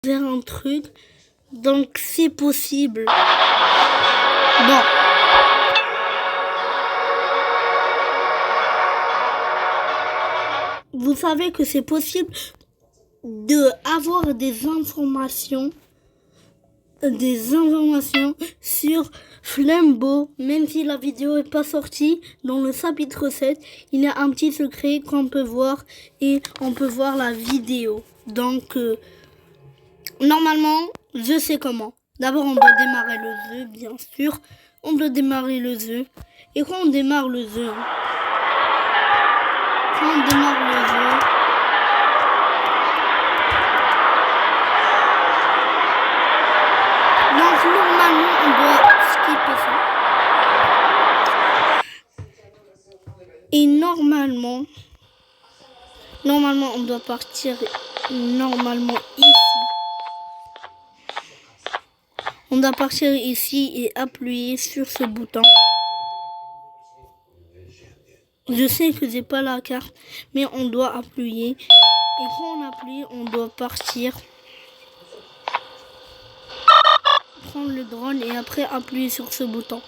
faire un truc, donc c'est possible. Bon. Vous savez que c'est possible d'avoir des informations sur Flambeau, même si la vidéo est pas sortie. Dans le chapitre 7, il y a un petit secret qu'on peut voir et on peut voir la vidéo. Donc, normalement, je sais comment. D'abord, on doit démarrer le jeu, bien sûr. On doit démarrer le jeu. Et quand on démarre le jeu, donc normalement on doit skipper ça. Et normalement on doit partir ici. On doit partir ici et appuyer sur ce bouton. Je sais que j'ai pas la carte, mais on doit appuyer. Et quand on appuie, on doit partir. Prendre le drone et après appuyer sur ce bouton.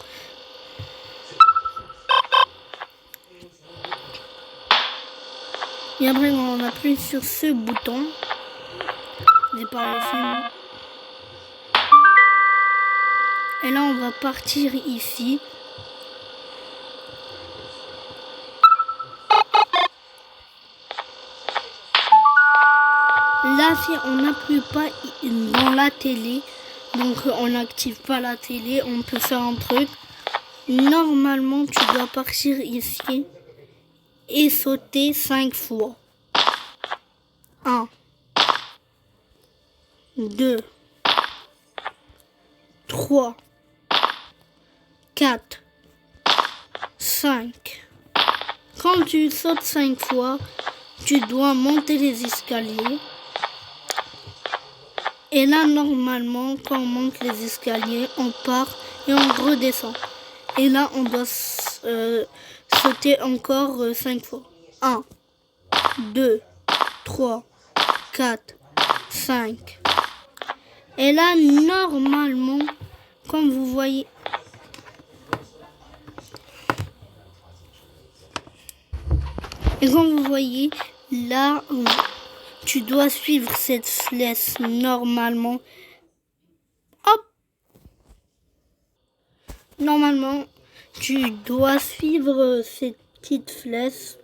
Et après, quand on appuie sur ce bouton, j'ai pas réussi. Et là, on va partir ici. Là, si on n'appuie pas dans la télé, donc on n'active pas la télé, on peut faire un truc. Normalement, tu dois partir ici et sauter 5 fois. 1, 2, 3, 4, 5. Quand tu sautes 5 fois, tu dois monter les escaliers. Et là, normalement, quand on monte les escaliers, on part et on redescend. Et là, on doit sauter encore 5 fois. 1, 2, 3, 4, 5. Et là, normalement, comme vous voyez... Et comme vous voyez, là... Tu dois suivre cette flèche normalement. Hop! Normalement, tu dois suivre cette petite flèche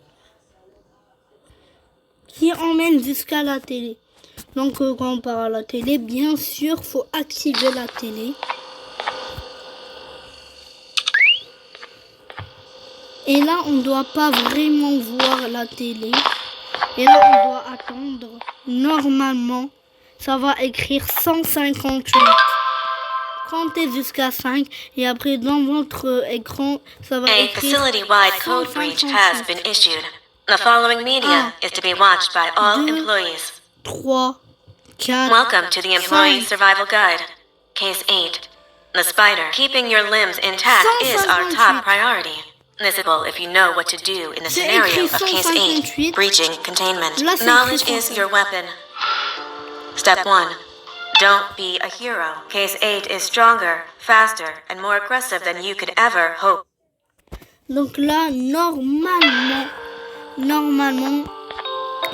qui emmène jusqu'à la télé. Donc, quand on part à la télé, bien sûr, faut activer la télé. Et là, on ne doit pas vraiment voir la télé. Et là, on doit attendre. Normalement, ça va écrire 158. Comptez jusqu'à 5 et après dans votre écran, ça va écrire 158. A facility-wide code breach has been issued. The following media is to be watched by all employees. 3, 4, Welcome to the Employee Survival Guide. Case 8. The spider. Keeping your limbs intact is our top priority. This is if you know what to do in the scenario of Case 8, breaching containment. Knowledge is your weapon. Step 1. Don't be a hero. Case 8 is stronger, faster, and more aggressive than you could ever hope. Donc là, normalement,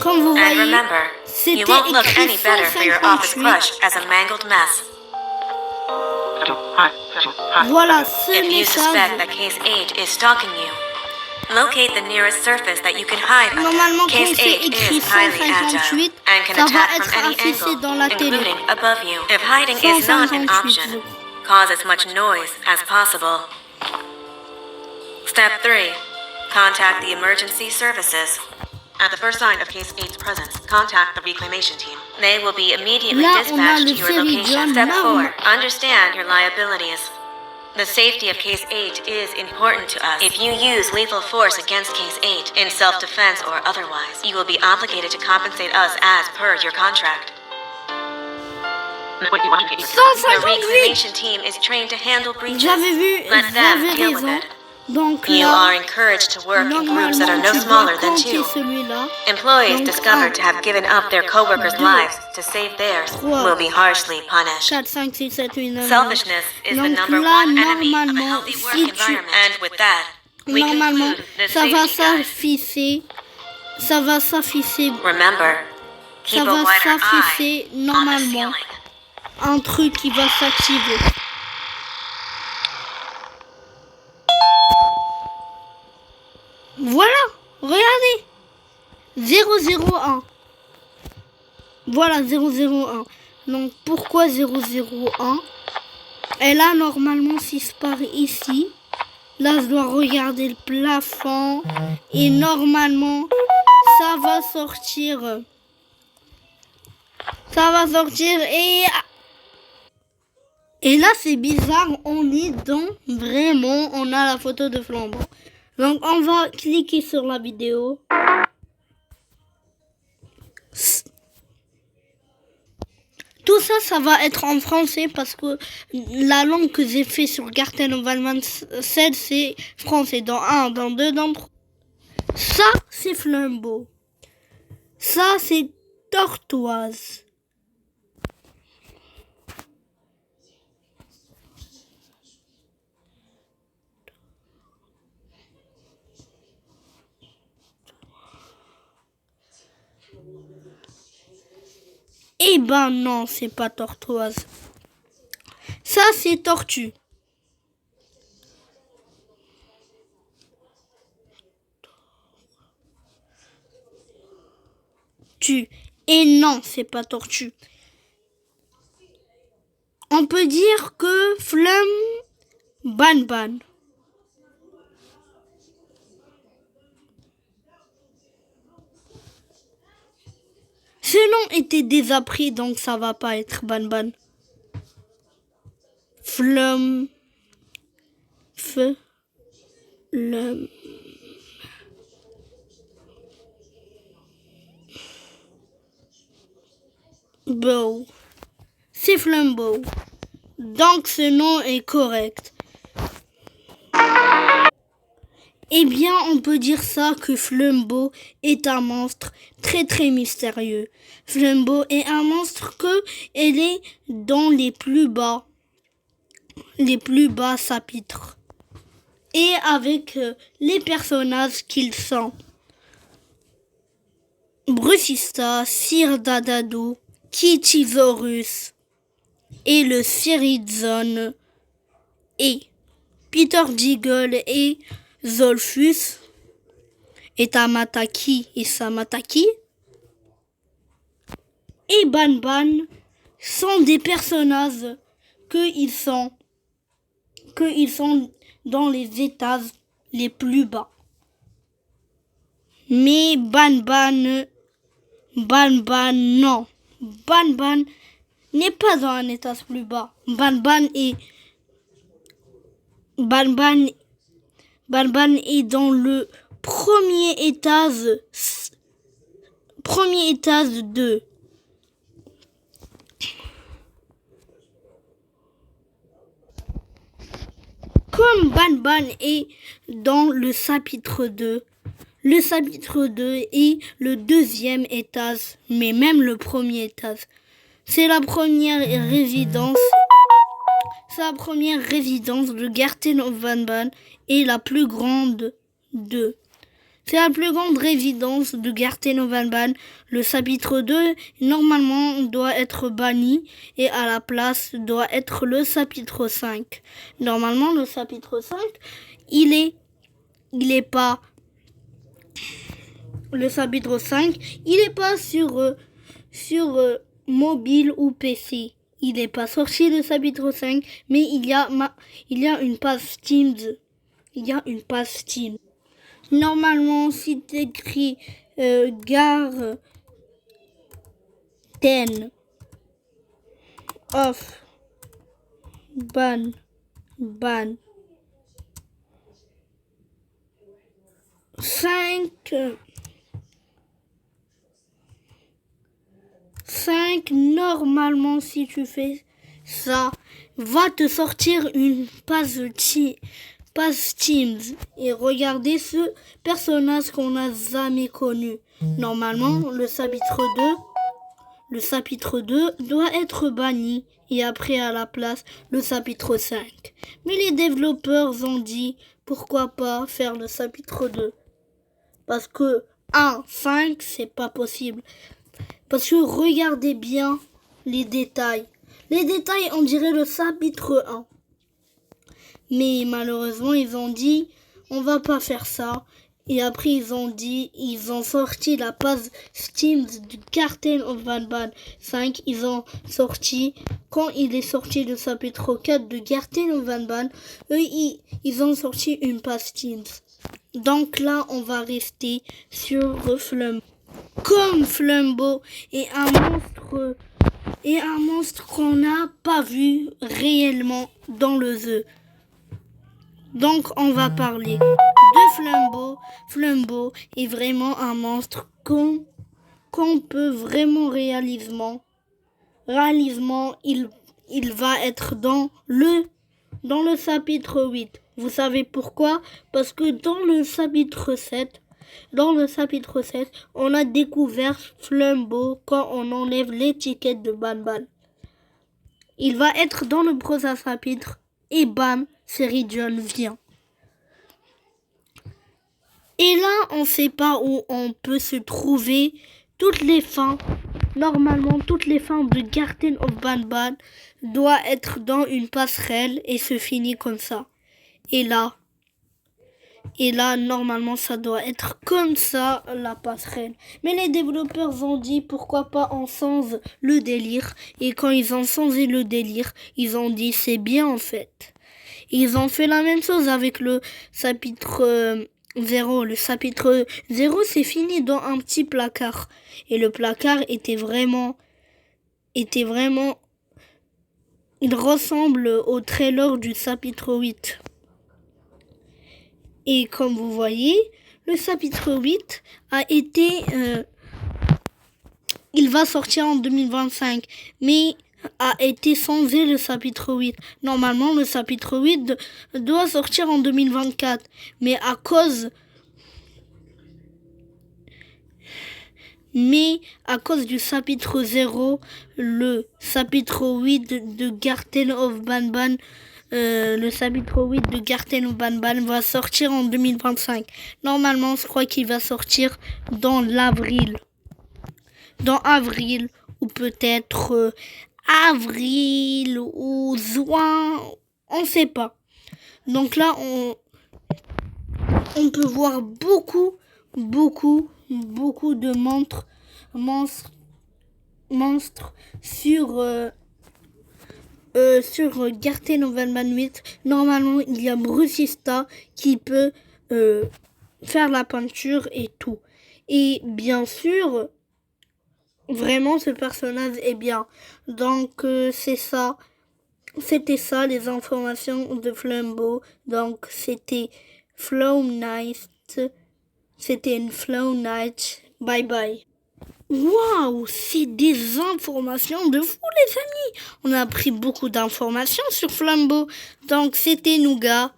comme vous voyez, remember, you won't look any better for your office crush as a mangled mess. Voilà ce If you suspect message. that Case 8 is stalking you, locate the nearest surface that you can hide under. Normalement, quand Case c'est 8 écrit is highly agile 158, and can ça va attack être from any affiché angle, dans la télé. including above you. If hiding is not an 158, option, cause as much noise as possible. Step 3. Contact the emergency services. At the first sign of Case 8's presence, contact the reclamation team. They will be immediately Là, on a dispatched le to your location. Ceridian Step normal. 4. Understand your liabilities. The safety of Case 8 is important to us. If you use lethal force against Case 8, in self-defense or otherwise, you will be obligated to compensate us as per your contract. The 158. reclamation team is trained to handle breaches. J'avais vu, Let them j'avais deal with raison. it. Donc You là, are encouraged to work in groups that are normalement, no tu dois smaller than compter 2. celui-là. Employees Donc, discovered 1, to have given up their co-workers' 2, lives to save theirs 3, will be harshly punished. 4, 5, 6, 7, 8, 9, 10. Selfishness is the Donc number là, one enemy of a normalement, healthy work si tu... environment. And with that, we Normalement, conclude the ça va safety guide. s'afficher. Ça va s'afficher. Remember, keep Ça a va wider s'afficher eye on the normalement. ceiling. Un truc qui va s'activer. Voilà, regardez. 001. Voilà, 001. Donc, pourquoi 001? Et là, normalement, si je pars ici, là, je dois regarder le plafond. Et normalement, ça va sortir. Ça va sortir et là, c'est bizarre. On est dans... Vraiment, on a la photo de Flambeau. Donc, on va cliquer sur la vidéo. Tout ça, ça va être en français parce que la langue que j'ai fait sur Garten of Valmont 7, c'est français. Dans 1, dans 2, dans 3. Ça, c'est Flambeau. Ça, c'est Tortoise. Eh ben non, c'est pas Tortoise. Ça, c'est Tortue. Et non, c'est pas Tortue. On peut dire que Ban. Ce nom était déjà pris, donc ça va pas être Ban. Bow. C'est Flambeau. Donc ce nom est correct. Eh bien, on peut dire ça que Flambeau est un monstre très très mystérieux. Flambeau est un monstre elle est dans les plus bas chapitres. Et avec les personnages qu'ils sont. Brucista, Sir Dadadou, Kittysaurus et le Siridzone et Peter Jiggle et Zolfus et Tamataki et Samataki et Ban sont des personnages qu'ils sont dans les étages les plus bas. Mais Ban non. Ban n'est pas dans un étage plus bas. Ban est dans le premier étage 2. Comme Ban est dans le chapitre 2, le chapitre 2 est le deuxième étage, mais même le premier étage. C'est la première résidence. C'est la première résidence de Garten of Valmont et la plus grande de. C'est la plus grande résidence de Garten of Valmont. Le chapitre 2, normalement, doit être banni et à la place doit être le chapitre 5. Normalement, le chapitre 5, il est pas... Le chapitre 5, il est pas sur mobile ou PC. Il n'est pas sorti le chapitre 5, mais il y a une page Steam. Il y a une page Steam. Normalement, si tu écris Garten of Ban 5, normalement, si tu fais ça, va te sortir une page passe Teams et regardez ce personnage qu'on n'a jamais connu. Normalement, le chapitre 2 doit être banni et après à la place le chapitre 5. Mais les développeurs ont dit pourquoi pas faire le chapitre 2. Parce que 5 c'est pas possible. Parce que regardez bien les détails. Les détails on dirait le chapitre 1. Mais malheureusement ils ont dit on va pas faire ça. Et après ils ont sorti la page Steam du Garten of Banban 5. Ils ont sorti, quand il est sorti le chapitre 4 de Garten of Banban, eux ils ont sorti une page Steam. Donc là on va rester sur Flumbo. Comme Flumbo est un monstre qu'on n'a pas vu réellement dans le jeu. Donc on va parler de Flumbo. Flumbo est vraiment un monstre qu'on peut vraiment réalisement il va être dans le chapitre 8. Vous savez pourquoi? Parce que dans le chapitre 7, on a découvert Flumbo quand on enlève l'étiquette de Banban. Il va être dans le prochain chapitre et bam, Ceridion vient. Et là, on ne sait pas où on peut se trouver toutes les fins. Normalement, toutes les fins de Garten of Banban doivent être dans une passerelle et se finit comme ça. Et là, normalement, ça doit être comme ça, la passerelle. Mais les développeurs ont dit, pourquoi pas on change le délire. Et quand ils ont changé le délire, ils ont dit, c'est bien en fait. Ils ont fait la même chose avec le chapitre 0. Le chapitre 0, c'est fini dans un petit placard. Et le placard était vraiment... Il ressemble au trailer du chapitre 8. Et comme vous voyez, le chapitre 8 a été... il va sortir en 2025. Mais a été changé le chapitre 8. Normalement, le chapitre 8 doit sortir en 2024. Mais à cause du chapitre 0, le chapitre 8 de Garten of Banban, va sortir en 2025. Normalement, je crois qu'il va sortir dans l'avril. Dans avril, ou peut-être avril ou juin, on ne sait pas. Donc là, on peut voir beaucoup de monstres sur Garten of Banban 8. Normalement, il y a Brusista qui peut faire la peinture et tout. Et bien sûr, vraiment, ce personnage est bien. Donc, c'est ça. C'était ça, les informations de Flumbo. Donc, c'était Flow Night. C'était une Flow Night. Bye bye. Waouh, c'est des informations de fou, les amis. On a appris beaucoup d'informations sur Flumbo. Donc, c'était Nougat.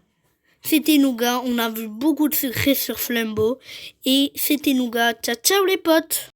On a vu beaucoup de secrets sur Flumbo. Et c'était Nougat. Ciao, ciao les potes.